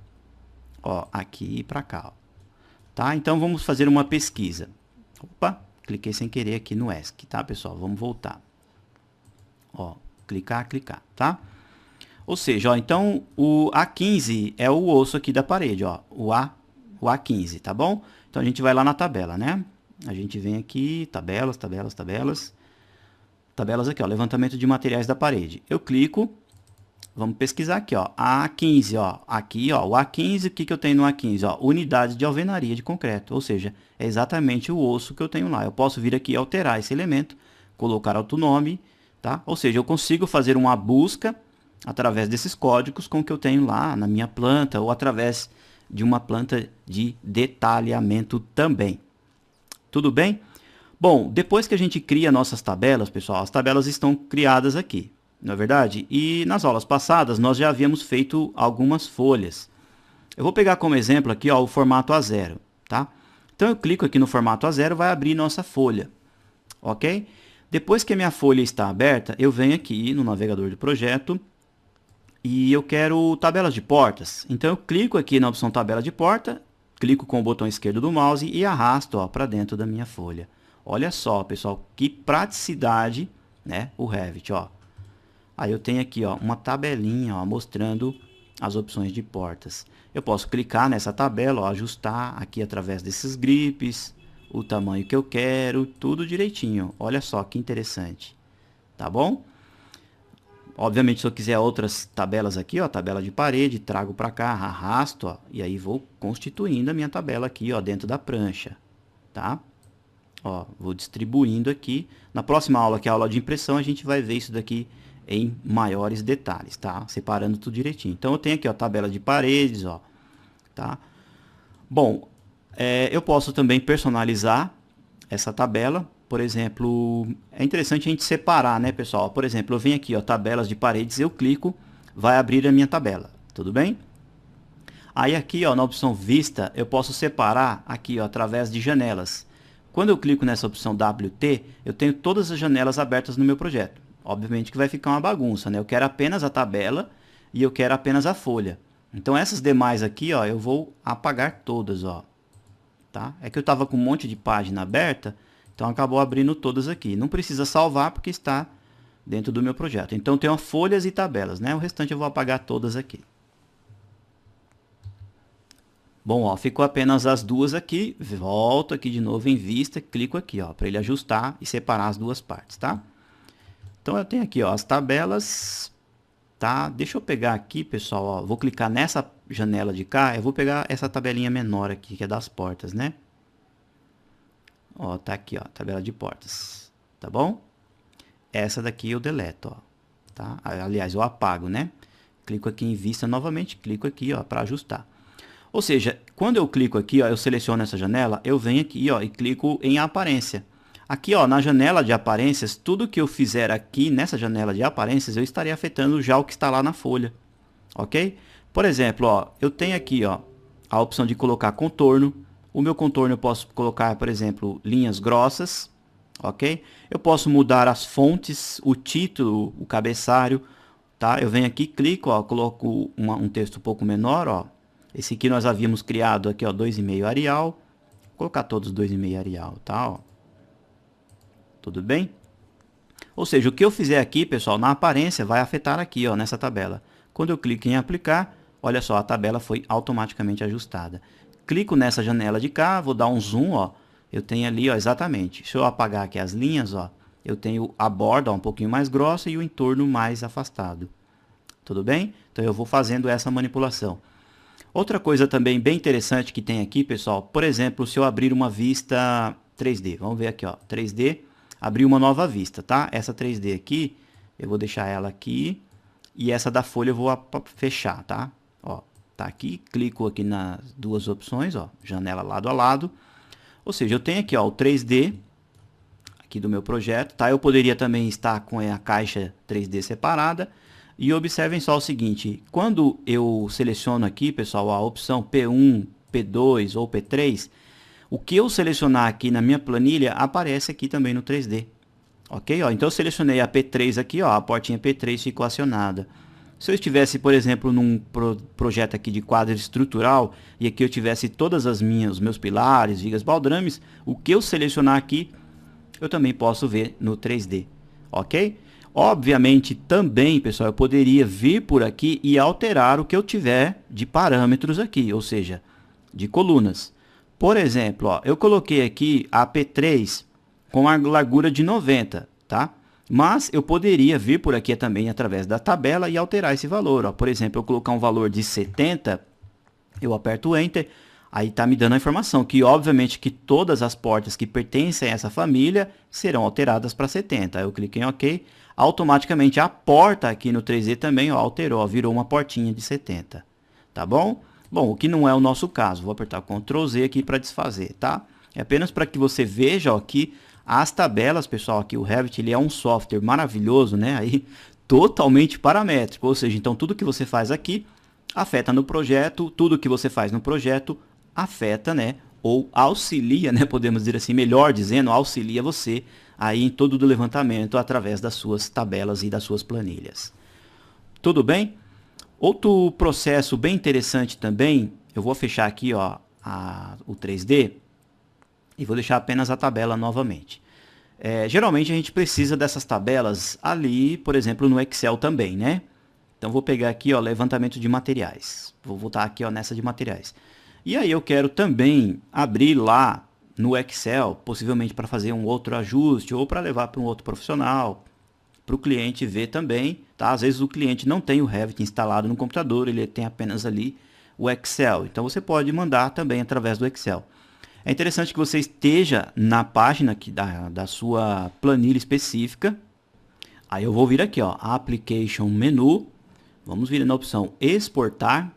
aqui e para cá, ó. Tá? Então vamos fazer uma pesquisa. Opa, cliquei sem querer aqui no ESC, tá, pessoal? Vamos voltar. Ó, clicar, tá? Ou seja, ó, então o A15 é o osso aqui da parede, ó, o A15, tá bom? Então a gente vai lá na tabela, né? A gente vem aqui, tabelas aqui, ó, levantamento de materiais da parede. Eu clico, vamos pesquisar aqui, ó, A15, ó, aqui, ó, o A15, o que que eu tenho no A15? Ó, unidade de alvenaria de concreto, ou seja, é exatamente o osso que eu tenho lá. Eu posso vir aqui e alterar esse elemento, colocar outro nome, tá? Ou seja, eu consigo fazer uma busca através desses códigos com o que eu tenho lá na minha planta ou através de uma planta de detalhamento também. Tudo bem? Bom, depois que a gente cria nossas tabelas, pessoal, as tabelas estão criadas aqui, não é verdade? E nas aulas passadas nós já havíamos feito algumas folhas. Eu vou pegar como exemplo aqui, ó, o formato A0, tá? Então eu clico aqui no formato A0, vai abrir nossa folha, ok? Depois que a minha folha está aberta, eu venho aqui no navegador do projeto e eu quero tabelas de portas. Então eu clico aqui na opção tabela de porta, clico com o botão esquerdo do mouse e arrasto, ó, para dentro da minha folha. Olha só, pessoal, que praticidade, né, o Revit, ó. Aí eu tenho aqui, ó, uma tabelinha, ó, mostrando as opções de portas. Eu posso clicar nessa tabela, ó, ajustar aqui através desses grips, o tamanho que eu quero, tudo direitinho. Olha só que interessante, tá bom? Obviamente, se eu quiser outras tabelas aqui, ó, tabela de parede, trago para cá, arrasto, ó, e aí vou constituindo a minha tabela aqui, ó, dentro da prancha, tá? Ó, vou distribuindo aqui. Na próxima aula, que é a aula de impressão, a gente vai ver isso daqui em maiores detalhes, tá? Separando tudo direitinho. Então, eu tenho aqui, ó, tabela de paredes, ó, tá? Bom, eu posso também personalizar essa tabela. Por exemplo, é interessante a gente separar, né, pessoal? Por exemplo, eu venho aqui, ó, tabelas de paredes, eu clico, vai abrir a minha tabela, tudo bem? Aí aqui, ó, na opção vista, eu posso separar aqui, ó, através de janelas. Quando eu clico nessa opção WT, eu tenho todas as janelas abertas no meu projeto. Obviamente que vai ficar uma bagunça, né? Eu quero apenas a tabela e eu quero apenas a folha. Então essas demais aqui, ó, eu vou apagar todas, ó. Tá? É que eu estava com um monte de página aberta, então acabou abrindo todas aqui. Não precisa salvar porque está dentro do meu projeto. Então tem folhas e tabelas, né? O restante eu vou apagar todas aqui. Bom, ó, ficou apenas as duas aqui. Volto aqui de novo em vista, clico aqui, ó, para ele ajustar e separar as duas partes, tá? Então eu tenho aqui, ó, as tabelas, tá? Deixa eu pegar aqui, pessoal, ó, vou clicar nessa janela de cá, eu vou pegar essa tabelinha menor aqui, que é das portas, né? Ó, tá aqui, ó, tabela de portas, tá bom? Essa daqui eu deleto, ó, tá? Aliás, eu apago, né? Clico aqui em vista novamente, clico aqui, ó, para ajustar. Ou seja, quando eu clico aqui, ó, eu seleciono essa janela, eu venho aqui, ó, e clico em aparência. Aqui, ó, na janela de aparências, tudo que eu fizer aqui nessa janela de aparências, eu estarei afetando já o que está lá na folha, ok? Por exemplo, ó, eu tenho aqui, ó, a opção de colocar contorno. O meu contorno eu posso colocar, por exemplo, linhas grossas, ok? Eu posso mudar as fontes, o título, o cabeçalho, tá? Eu venho aqui, clico, ó, coloco um texto um pouco menor, ó. Esse aqui nós havíamos criado aqui, ó, 2,5 Arial. Vou colocar todos 2,5 Arial, tá, ó. Tudo bem? Ou seja, o que eu fizer aqui, pessoal, na aparência vai afetar aqui, ó, nessa tabela. Quando eu clico em aplicar, olha só, a tabela foi automaticamente ajustada. Clico nessa janela de cá, vou dar um zoom, ó. Eu tenho ali, ó, exatamente. Se eu apagar aqui as linhas, ó, eu tenho a borda, ó, um pouquinho mais grossa e o entorno mais afastado. Tudo bem? Então eu vou fazendo essa manipulação. Outra coisa também bem interessante que tem aqui, pessoal, por exemplo, se eu abrir uma vista 3D, vamos ver aqui, ó, 3D, abrir uma nova vista, tá? Essa 3D aqui, eu vou deixar ela aqui, e essa da folha eu vou fechar, tá? Ó, tá aqui, clico aqui nas duas opções, ó, janela lado a lado, ou seja, eu tenho aqui, ó, o 3D, aqui do meu projeto, tá? Eu poderia também estar com a caixa 3D separada. E observem só o seguinte, quando eu seleciono aqui, pessoal, a opção P1, P2 ou P3, o que eu selecionar aqui na minha planilha aparece aqui também no 3D. Ok? Ó, então eu selecionei a P3 aqui, ó, a portinha P3 ficou acionada. Se eu estivesse, por exemplo, num projeto aqui de quadro estrutural e aqui eu tivesse todas os meus pilares, vigas, baldrames, o que eu selecionar aqui, eu também posso ver no 3D. Ok? Obviamente, também, pessoal, eu poderia vir por aqui e alterar o que eu tiver de parâmetros aqui, ou seja, de colunas. Por exemplo, ó, eu coloquei aqui a P3 com a largura de 90, tá? Mas eu poderia vir por aqui também através da tabela e alterar esse valor. Ó. Por exemplo, eu colocar um valor de 70, eu aperto Enter, aí está me dando a informação que, obviamente, que todas as portas que pertencem a essa família serão alteradas para 70. Aí eu clico em OK. Automaticamente a porta aqui no 3D também, ó, alterou, ó, virou uma portinha de 70, tá bom? Bom, o que não é o nosso caso, vou apertar Ctrl Z aqui para desfazer, tá? É apenas para que você veja, ó, que as tabelas, pessoal, aqui o Revit ele é um software maravilhoso, né? Aí totalmente paramétrico, ou seja, então tudo que você faz aqui afeta no projeto, tudo que você faz no projeto afeta, né? Ou auxilia, né? Podemos dizer assim, melhor dizendo, auxilia você aí em todo o levantamento através das suas tabelas e das suas planilhas. Tudo bem? Outro processo bem interessante também, eu vou fechar aqui, ó, o 3D e vou deixar apenas a tabela novamente. Geralmente a gente precisa dessas tabelas ali, por exemplo, no Excel também, né? Então vou pegar aqui, ó, levantamento de materiais. Vou voltar aqui, ó, nessa de materiais. E aí eu quero também abrir lá no Excel, possivelmente para fazer um outro ajuste ou para levar para um outro profissional, para o cliente ver também, tá? Às vezes o cliente não tem o Revit instalado no computador, ele tem apenas ali o Excel. Então você pode mandar também através do Excel. É interessante que você esteja na página aqui da sua planilha específica. Aí eu vou vir aqui, ó, Application Menu, vamos vir na opção Exportar.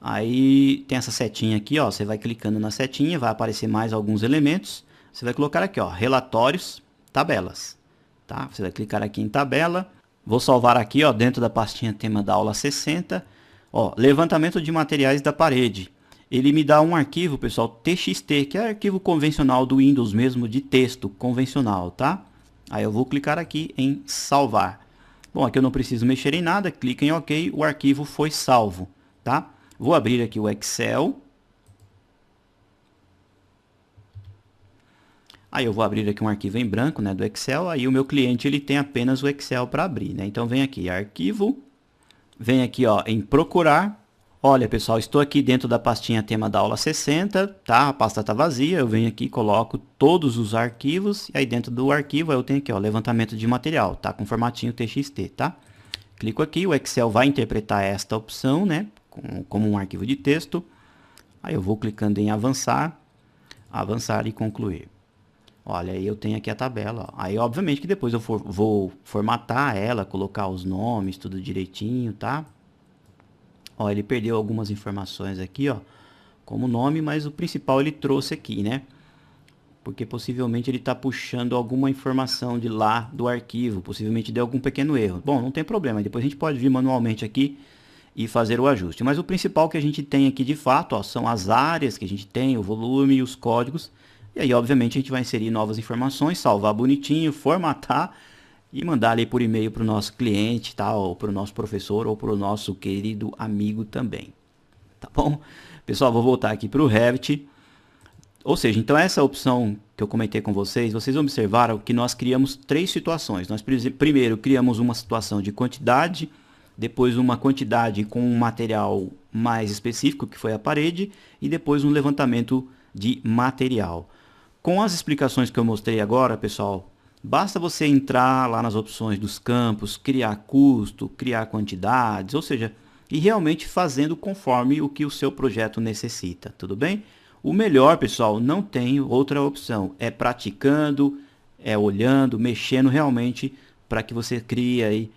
Aí tem essa setinha aqui, ó, você vai clicando na setinha, vai aparecer mais alguns elementos. Você vai colocar aqui, ó, relatórios, tabelas, tá? Você vai clicar aqui em tabela. Vou salvar aqui, ó, dentro da pastinha tema da aula 60, ó, levantamento de materiais da parede. Ele me dá um arquivo, pessoal, TXT, que é arquivo convencional do Windows mesmo, de texto convencional, tá? Aí eu vou clicar aqui em salvar. Bom, aqui eu não preciso mexer em nada, clica em OK, o arquivo foi salvo, tá? Vou abrir aqui o Excel. Aí eu vou abrir aqui um arquivo em branco, né, do Excel. Aí o meu cliente ele tem apenas o Excel para abrir, né? Então vem aqui arquivo, vem aqui, ó, em procurar. Olha, pessoal, estou aqui dentro da pastinha tema da aula 60, tá? A pasta está vazia, eu venho aqui e coloco todos os arquivos, e aí dentro do arquivo eu tenho aqui, ó, levantamento de material, tá? Com formatinho TXT, tá? Clico aqui, o Excel vai interpretar esta opção, né? Como um arquivo de texto. Aí eu vou clicando em avançar, avançar e concluir. Olha, aí eu tenho aqui a tabela, ó. Aí obviamente que depois eu vou formatar ela, colocar os nomes, tudo direitinho, tá? Ó, ele perdeu algumas informações aqui, ó, como nome, mas o principal ele trouxe aqui, né? Porque possivelmente ele está puxando alguma informação de lá do arquivo, possivelmente deu algum pequeno erro. Bom, não tem problema, depois a gente pode vir manualmente aqui e fazer o ajuste. Mas o principal que a gente tem aqui de fato, ó, são as áreas que a gente tem, o volume e os códigos. E aí, obviamente, a gente vai inserir novas informações, salvar bonitinho, formatar e mandar ali por e-mail para o nosso cliente, tá? Ou para o nosso professor ou para o nosso querido amigo também. Tá bom? Pessoal, vou voltar aqui para o Revit. Ou seja, então essa opção que eu comentei com vocês, vocês observaram que nós criamos três situações. Nós primeiro criamos uma situação de quantidade, depois uma quantidade com um material mais específico, que foi a parede, e depois um levantamento de material. Com as explicações que eu mostrei agora, pessoal, basta você entrar lá nas opções dos campos, criar custo, criar quantidades, ou seja, e realmente fazendo conforme o que o seu projeto necessita, tudo bem? O melhor, pessoal, não tem outra opção, é praticando, é olhando, mexendo realmente para que você crie aí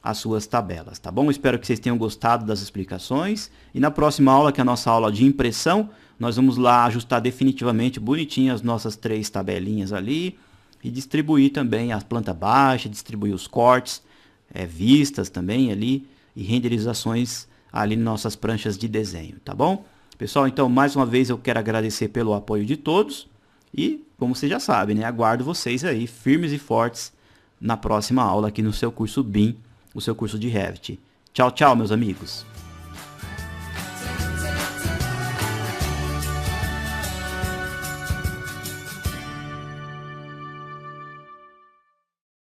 as suas tabelas, tá bom? Espero que vocês tenham gostado das explicações e na próxima aula, que é a nossa aula de impressão, nós vamos lá ajustar definitivamente bonitinho as nossas três tabelinhas ali e distribuir também a planta baixa, distribuir os cortes, vistas também ali e renderizações ali nas nossas pranchas de desenho, tá bom? Pessoal, então mais uma vez eu quero agradecer pelo apoio de todos e, como vocês já sabem, né, aguardo vocês aí firmes e fortes na próxima aula aqui no seu curso BIM, o seu curso de Revit. Tchau, tchau, meus amigos!